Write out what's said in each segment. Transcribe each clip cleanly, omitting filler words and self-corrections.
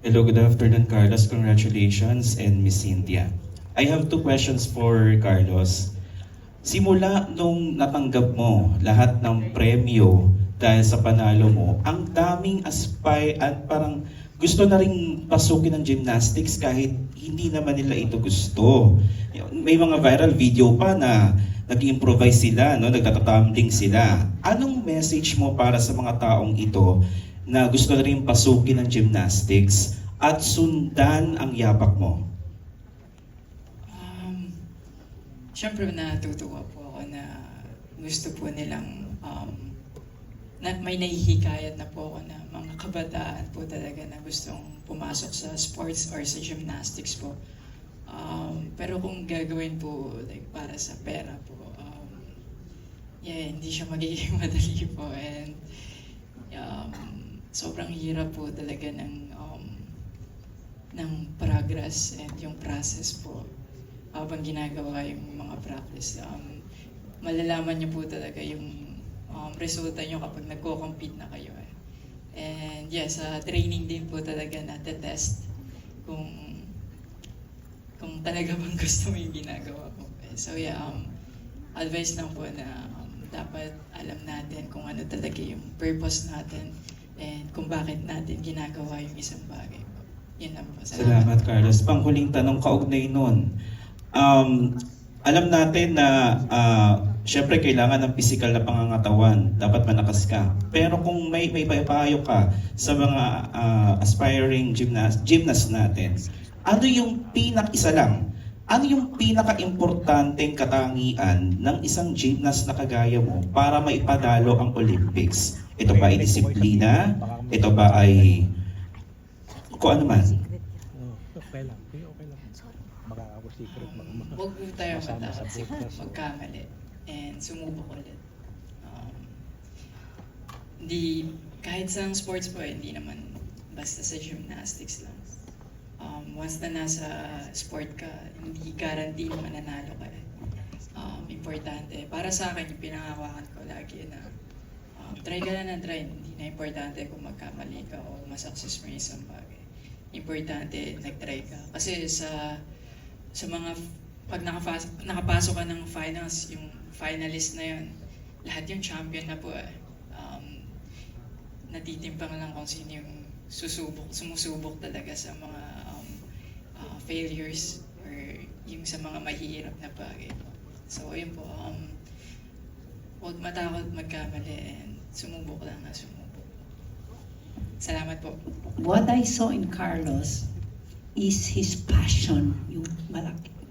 Hello, good afternoon, Carlos. Congratulations, and Miss Cynthia. I have two questions for Carlos. Simula nung natanggap mo lahat ng premyo dahil sa panalo mo, ang daming aspire at parang gusto na rin pasukin ng gymnastics kahit hindi naman nila ito gusto. May mga viral video pa na nag-improvise sila, no? Nagtatatumbling sila. Anong message mo para sa mga taong ito na gusto na rin pasukin ng gymnastics at sundan ang yapak mo? Siyempre natutuwa po ako na gusto po nilang na may nahihikayat na po ako na mga kabataan po talaga na gustong pumasok sa sports or sa gymnastics po. Pero kung gagawin po like para sa pera po, hindi siya magiging madali po, and sobrang hirap po talaga ng progress and yung process po habang ginagawa yung mga practice. Malalaman niyo po talaga yung resulta niyo kapag nagko-compete na kayo. And yes, sa training din po talaga na-test kung talaga bang gusto mo yung ginagawa ko. So advice lang po na dapat alam natin kung ano talaga yung purpose natin and kung bakit natin ginagawa yung isang bagay po. Yun lang po. Salamat, Carlos. Panghuling tanong kaugnay nun. Alam natin na syempre kailangan ng physical na pangangatawan, dapat malakas ka. Pero kung may payo ka sa mga aspiring gymnast natin, ano yung isa lang? Ano yung pinaka-importanteng katangian ng isang gymnast na kagaya mo para maipadalo ang Olympics? Ito ba ay disiplina? Ito ba ay kung ano man? Okay lang. Makaka-secret. Huwag po tayo matakot magkamali and sumubok ulit. Hindi, kahit sa sports po, hindi naman basta sa gymnastics lang. Once na nasa sport ka, hindi guarantee mananalo ka. Importante. Para sa akin, yung pinangawakan ko lagi na try ka na try. Hindi na importante kung magkamali ka o masuccess mo yung isang bagay. Importante, nag-try ka. Kasi sa mga, pag nakapasok ka ng finals, yung finalist na yun, lahat yung champion na po natitimpang lang kung sino yung sumusubok talaga sa mga failures or yung sa mga mahihirap na bagay po. So yun po, huwag matakot magkamali and sumubok lang na sumubok. Salamat po. What I saw in Carlos is his passion,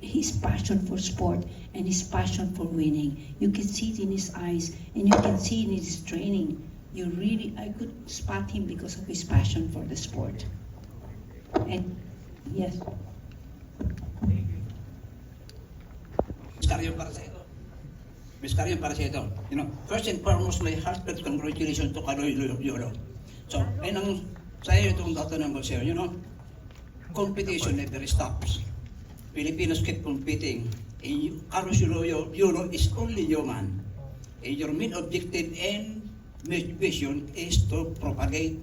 his passion for sport and his passion for winning. You can see it in his eyes and you can see it in his training. I could spot him because of his passion for the sport. And yes. Miss Carion Paraceto. First and foremost, my heartfelt congratulations to Carlos Yolo. So, sa'yo itong tatanong ko sa'yo, competition never stops. Filipinos keep competing. And Carlos Yolo is only human. And your main objective and vision is to propagate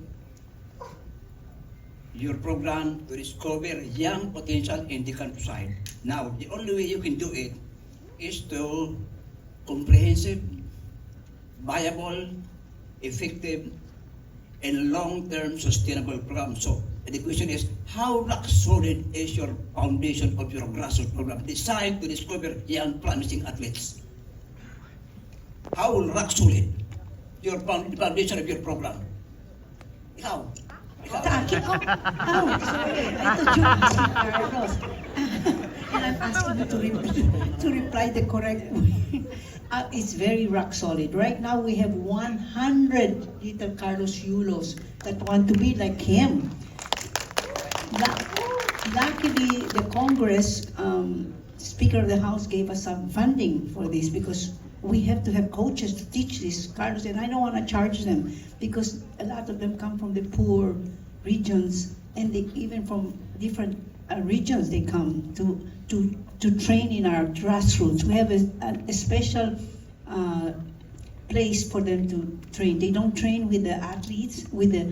your program to discover young potential in the countryside. Now, the only way you can do it is to comprehensive, viable, effective, and long-term sustainable program. So, the question is, how rock solid is your foundation of your grassroots program designed to discover young promising athletes? How rock solid your foundation of your program? How? Keep on. Oh, sorry. I thought you were asking Carlos. And I'm asking you to reply the correct way. It's very rock solid. Right now we have 100 little Carlos Yulos that want to be like him. Luckily, the Congress, Speaker of the House gave us some funding for this because we have to have coaches to teach this, Carlos, and I don't want to charge them because a lot of them come from the poor regions and they even from different regions they come to train in our grassroots. We have a special place for them to train. They don't train with the athletes, with the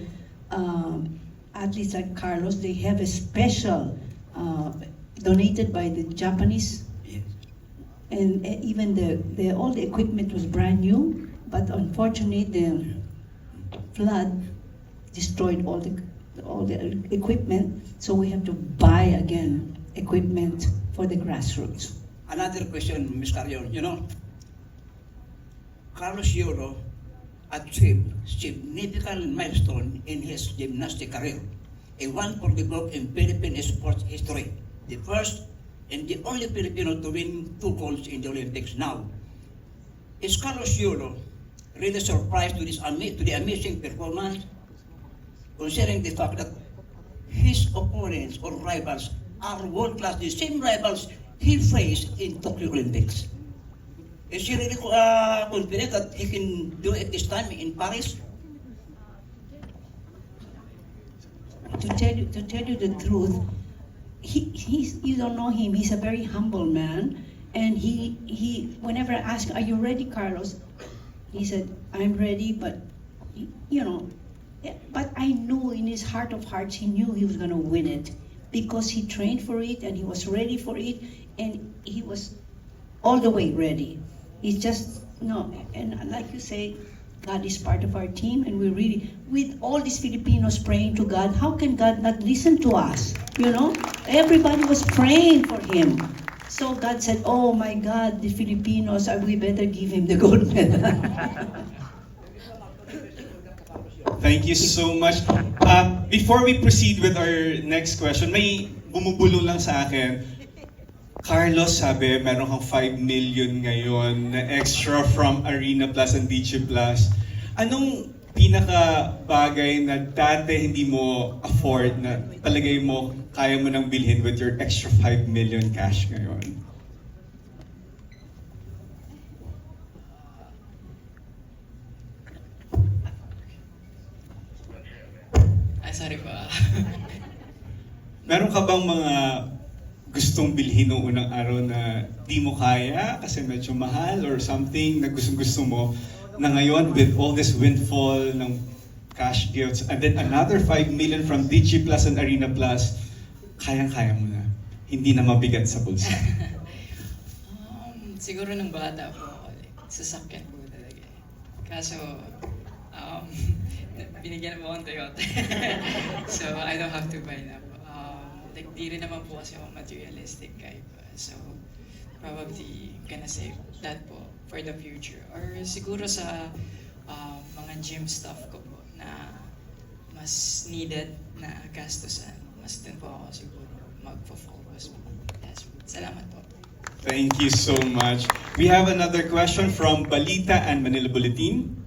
athletes like Carlos, they have a special donated by the Japanese, Yes. and even all the equipment was brand new, but unfortunately the flood destroyed all the equipment, so we have to buy again equipment for the grassroots. Another question, Ms. Carrion. You know, Carlos Euro achieved significant milestone in his gymnastic career, a one for the group in Philippine sports history, the first and the only Filipino to win 2 golds in the Olympics. Now, is Carlos Euro really surprised to the amazing performance, considering the fact that his opponents or rivals are world class, the same rivals he faced in Tokyo Olympics? Is he really confident that he can do it this time in Paris? To tell you the truth, you don't know him. He's a very humble man, and he whenever I ask, "Are you ready, Carlos?" He said, "I'm ready," but you know, but I knew in his heart of hearts he knew he was going to win it because he trained for it and he was ready for it, and he was all the way ready. It's just and like you say, God is part of our team, and we really, with all these Filipinos praying to God, how can God not listen to us? You know, everybody was praying for him. So God said, "Oh my God, the Filipinos, we better give him the gold medal." Thank you so much. Before we proceed with our next question, may bumubulong lang sa akin. Carlos, sabi, meron kang 5 million ngayon na extra from Arena Plus and DJ Plus. Anong pinaka bagay na dati hindi mo afford na palagay mo kaya mo nang bilhin with your extra 5 million cash ngayon? Ay, sorry po. Meron ka bang mga gustong bilhin noong unang araw na di mo kaya kasi medyo mahal or something na gustong-gusto mo na ngayon with all this windfall ng cash gifts and then another 5 million from DG Plus and Arena Plus, kayang-kaya mo na. Hindi na mabigat sa bulsa. Siguro nung bata po ako, sasakyan po talaga. Kaso, binigyan mo akong Toyota. So, I don't have to buy na po. Di rin naman po kasi ako materialistic guy pa. So, probably gonna save that po for the future. Or siguro sa mga gym stuff ko po na mas needed na gastusan. Mas dun po ako siguro magpo-focus po. Yes, salamat po. Thank you so much. We have another question from Balita and Manila Bulletin.